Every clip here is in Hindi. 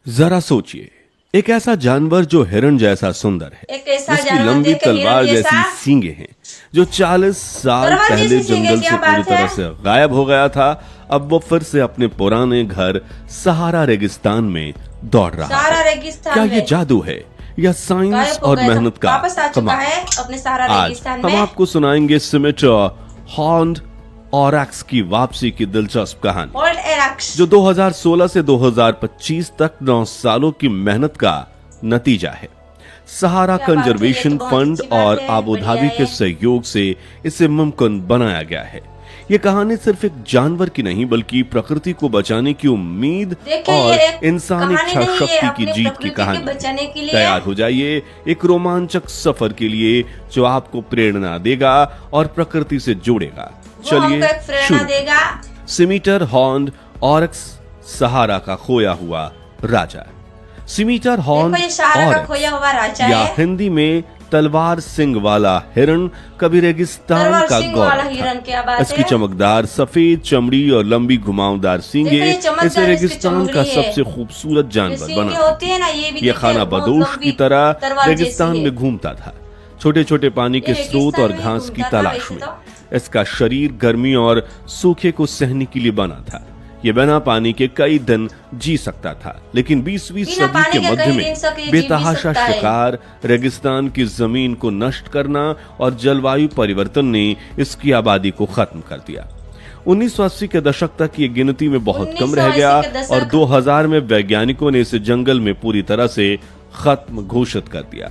जरा सोचिए, एक ऐसा जानवर जो हिरण जैसा सुंदर है, एक ऐसा जिसकी जानवर लंबी देखे हिरण तलवार जैसी जैसा। सींगें हैं, जो 40 साल तलवार पहले जैसी सींगें, जंगल क्या से पूरी बात तरह है? से गायब हो गया था, अब वो फिर से अपने पुराने घर सहारा रेगिस्तान में दौड़ रहा सहारा है। रेगिस्तान क्या ये में जादू है या साइंस गायब हो और गया था, मेहनत का वापस आ चुका कमाल? है अपने सहारा आज रेगिस्तान हम में। आपको सुनाएंगे सिमेटर हॉर्न्ड ऑरक्स की वापसी की दिलचस्प कहानी, ओल्ड एरक्स जो 2016 से 2025 तक 9 सालों की मेहनत का नतीजा है। सहारा क्या बात है, ये कंजर्वेशन तो बहुत फंड अच्छी बात और है, आबू बढ़िया धाबी के है। सहयोग से इसे मुमकिन बनाया गया है। ये कहानी सिर्फ एक जानवर की नहीं, बल्कि प्रकृति को बचाने की उम्मीद देखिए, और ये एक इंसानी कहानी इच्छा नहीं, ये शक्ति की अपनी जीत की प्रकृति के कहानी बचाने के है। लिए। तैयार हो जाइए एक रोमांचक सफर के लिए, जो आपको प्रेरणा देगा और प्रकृति से जोड़ेगा। वो हमको चलिए एक प्रेरणा शुरू। देगा। सिमीटर हॉर्न्ड ऑरक्स, सहारा का खोया हुआ राजा। सिमीटर हॉर्न्ड देखो, ये सहारा का ऑरक्स खोया हुआ राजा या है। हिंदी में तलवार सिंह वाला हिरण कभी रेगिस्तान तलवार का सिंह वाला गौरव हिरण, था। क्या बात इसकी है? चमकदार सफेद चमड़ी और लंबी घुमावदार सींगे देखो, ये चमकदार इसे इसकी रेगिस्तान का चमड़ी है। सबसे खूबसूरत ये जानवर सींगे बना। होती है ना, ये भी ये देखिए, खाना बहुत बदोश लंबी की तरह तलवार जैसी रेगिस्तान है। में घूमता था, छोटे छोटे पानी के ये स्रोत और रेगिस्तान में घास की घूमता था तलाश वैसे में। तो। इसका शरीर गर्मी और सूखे को सहने के लिए बना था। ये बिना पानी के कई दिन जी सकता था, लेकिन 20वीं बिना सदी पानी के के मध्य कई में दिन तक ये जी भी बेतहाशा सकता है। शिकार, रेगिस्तान की जमीन को नष्ट करना और जलवायु परिवर्तन ने इसकी आबादी को खत्म कर दिया। 1980 के दशक तक ये गिनती में बहुत कम रह 1980 गया के दशक। और 2000 में वैज्ञानिकों ने इसे जंगल में पूरी तरह से खत्म घोषित कर दिया।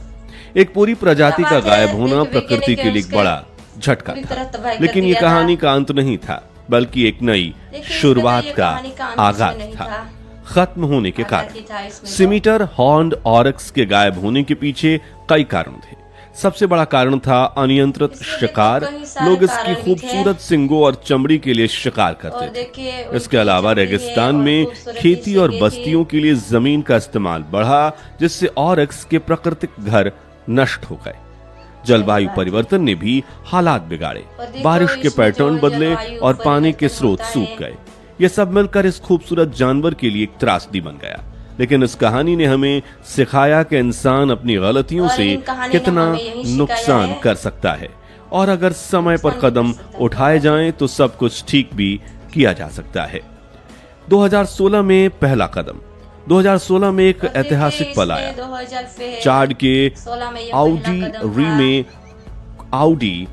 एक पूरी प्रजाति का क्या बात है, गायब होना वैज्ञानिक प्रकृति के लिए एक उसके बड़ा झटका पूरी तरह था, तबाही कर लेकिन ये दिया था। कहानी का अंत नहीं था, बल्कि एक नई देखिए, शुरुआत ये का कहानी का अंत आगाज इसमें नहीं था। था। खत्म होने के आगाज कारण ही था इसमें तो। सिमीटर हॉर्न्ड ऑरक्स के गायब होने के पीछे कई कारण थे। सबसे बड़ा कारण था अनियंत्रित इसमें शिकार। देखो, कई सारे लोग इसकी कारण भी थे। खूबसूरत सींगों और चमड़ी के लिए शिकार और करते थे। देखिए, इसके उनकी अलावा चमड़ी है रेगिस्तान और में खूबसूरत खेती और सींगें थी। बस्तियों के लिए जमीन का इस्तेमाल बढ़ा, जिससे ऑरक्स के प्राकृतिक घर नष्ट हो गए। जलवायु परिवर्तन ने भी हालात बिगाड़े, और देखो, बारिश के इसमें पैटर्न जो बदले जलवायु और पानी के परिवर्तन स्रोत होता सूख है। गए। ये सब मिलकर इस खूबसूरत जानवर के लिए एक त्रासदी बन गया। लेकिन इस कहानी ने हमें सिखाया कि इंसान अपनी गलतियों और से इन कहानी ने कितना हमें यही सिखाया नुकसान है। कर सकता है, और अगर समय पर नुकसान कर कदम सकता है। उठाए जाएं तो सब कुछ ठीक भी किया जा सकता है। 2016 में पहला कदम। 2016 में एक और देखिए, ऐतिहासिक पल इसमें आया। 2016 चाड के में ये आउडी पहला कदम री था। में आउडी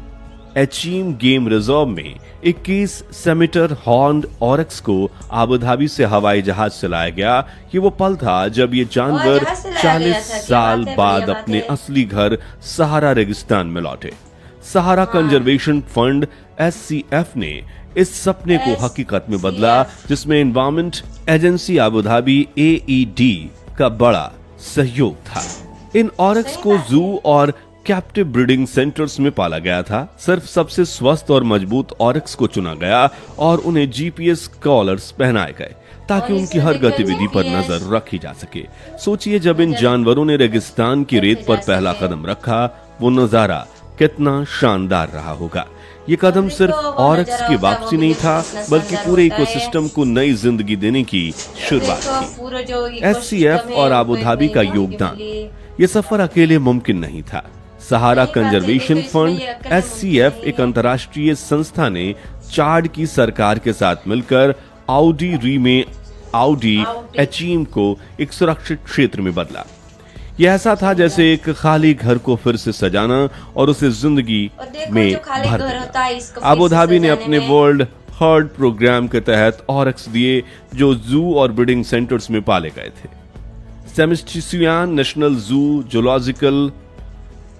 एचीम गेम रिजर्व में 21 सेमीटर हॉर्न्ड ऑरक्स को आबू धाबी से हवाई जहाज से लाया गया। ये वो पल था जब ये जानवर जहाज से लाया गया 40 था, क्या साल बात है, बाद बढ़िया बात अपने है। असली घर सहारा रेगिस्तान में लौटे। सहारा कंजर्वेशन फंड SCF ने इस सपने को हकीकत में बदला, जिसमें environment agency Abu Dhabi AED का बड़ा सहयोग था। इन ऑरक्स को जू और कैप्टिव ब्रीडिंग सेंटर्स में पाला गया था। सिर्फ सबसे स्वस्थ और मजबूत ऑरक्स को चुना गया और उन्हें GPS कॉलर्स पहनाए गए, ताकि और उनकी इसमें हर देखिए गतिविधि पर GPS नजर रखी जा सके। सोचिए, जब इन जानवरों ने रेगिस्तान की रेत पर पहला कदम रखा, वो नजारा कितना शानदार रहा होगा। ये कदम देखो, सिर्फ वो ऑरक्स नजारा की होता है, वापसी वो नहीं भी था, कितना बल्कि शानदार पूरे होता है। इकोसिस्टम को नई जिंदगी देने की शुरुआत देखो, थी। पूरा जो SCF इकोसिस्टम है, और आबू उनको एक धाबी का नई जिंदगी योगदान, मिली। ये सफर अकेले मुमकिन नहीं था। सहारा सही बात है, कंजर्वेशन देखो, इसमें फंड ये अकेले SCF मुमकिन एक नहीं है। अंतर्राष्ट्रीय संस्था ने चाड की सरकार के साथ मिलकर आउडी री में आउडी एचीम को एक सुरक्षित क्षेत्र में बदला। यह ऐसा था जैसे एक खाली घर को फिर से सजाना और उसे जिंदगी और देखो, में जो खाली भर घर होता है, इसको देना। फिर आबू से धाबी ने सजाने अपने में। वर्ल्ड हर्ड प्रोग्राम के तहत ऑरक्स दिए, जो जू और ब्रीडिंग सेंटर्स में पाले गए थे। सेमिस्टिसियान नेशनल जू, जूलॉजिकल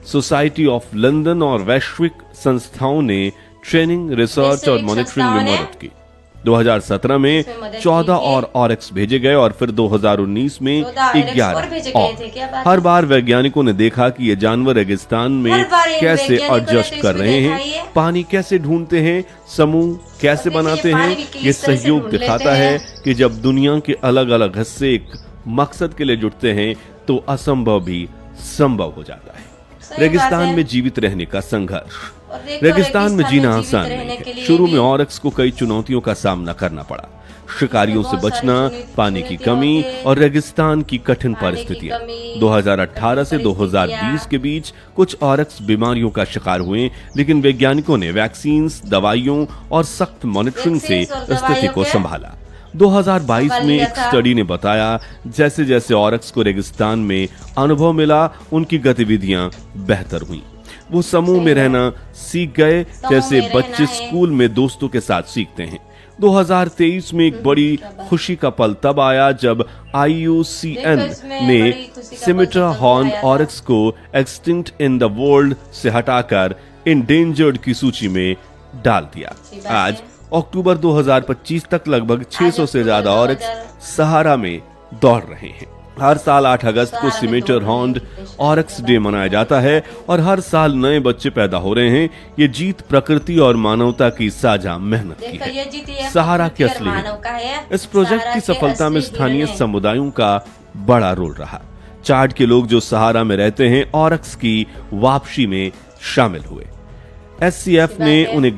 सोसाइटी ऑफ लंदन और वैश्विक संस्थाओं ने ट्रेनिंग, रिसर्च और वैश्विक मॉनिटरिंग में संस्थाओं ने मदद की। 2017 में इसमें मदद 14 की थी। और ऑरक्स भेजे गए और फिर 2019 में 14 ऑरक्स 11 और भेजे गए थे, क्या बात हर है? बार वैज्ञानिकों ने देखा कि ये जानवर रेगिस्तान में हर बार इन कैसे वैज्ञानिकों ने एडजस्ट तो कर इसमें रहे देखा हैं, ही है। पानी कैसे ढूंढते हैं, समूह कैसे देखिए, बनाते ये हैं। पानी भी किस ये तरह से सहयोग ढूंढ दिखाता लेते है हैं। कि जब दुनिया के अलग अलग हिस्से एक मकसद के लिए जुटते हैं तो असंभव भी संभव हो जाता है। सही रेगिस्तान बात है। में जीवित रहने का संघर्ष। और देखो, रेगिस्तान में जीना जीवित आसान रहने नहीं के है। लिए शुरू में भी- ऑरक्स को कई चुनौतियों का सामना करना पड़ा। शिकारियों से बचना, पानी की कमी और रेगिस्तान की कठिन परिस्थितियां। 2018 से 2020 के बीच कुछ ऑरक्स बीमारियों का शिकार हुए, लेकिन वैज्ञानिकों ने वैक्सीन्स, दवाइयों और सख्त मॉनिटरिंग से स्थिति को संभाला। 2022 में एक स्टडी ने बताया जैसे जैसे ऑरक्स को रेगिस्तान में अनुभव मिला, उनकी गतिविधियां बेहतर हुई। वो समूह में रहना सीख गए, जैसे बच्चे स्कूल में दोस्तों के साथ सीखते हैं। 2023 में एक बड़ी खुशी का पल तब आया जब IUCN ने सिमेट्रा हॉर्न ऑरक्स को एक्सटिंक्ट इन द वर्ल्ड से हटाकर इंडेंजर्ड की सूची में डाल दिया। आज अक्टूबर 2025 तक लगभग 600 से ज्यादा ऑरक्स सहारा में दौड़ रहे हैं। हर साल 8 अगस्त को सिमेटर हॉर्न्ड ऑरक्स डे मनाया जाता है और हर साल नए बच्चे पैदा हो रहे हैं। ये जीत प्रकृति और मानवता की साझा मेहनत की है। सहारा की असली है। इस प्रोजेक्ट की सफलता में स्थानीय समुदायों का बड़ा रोल रहा। चाड के लोग जो सहारा में रहते हैं ऑरक्स की वापसी में शामिल हुए। SCF ने उन्हें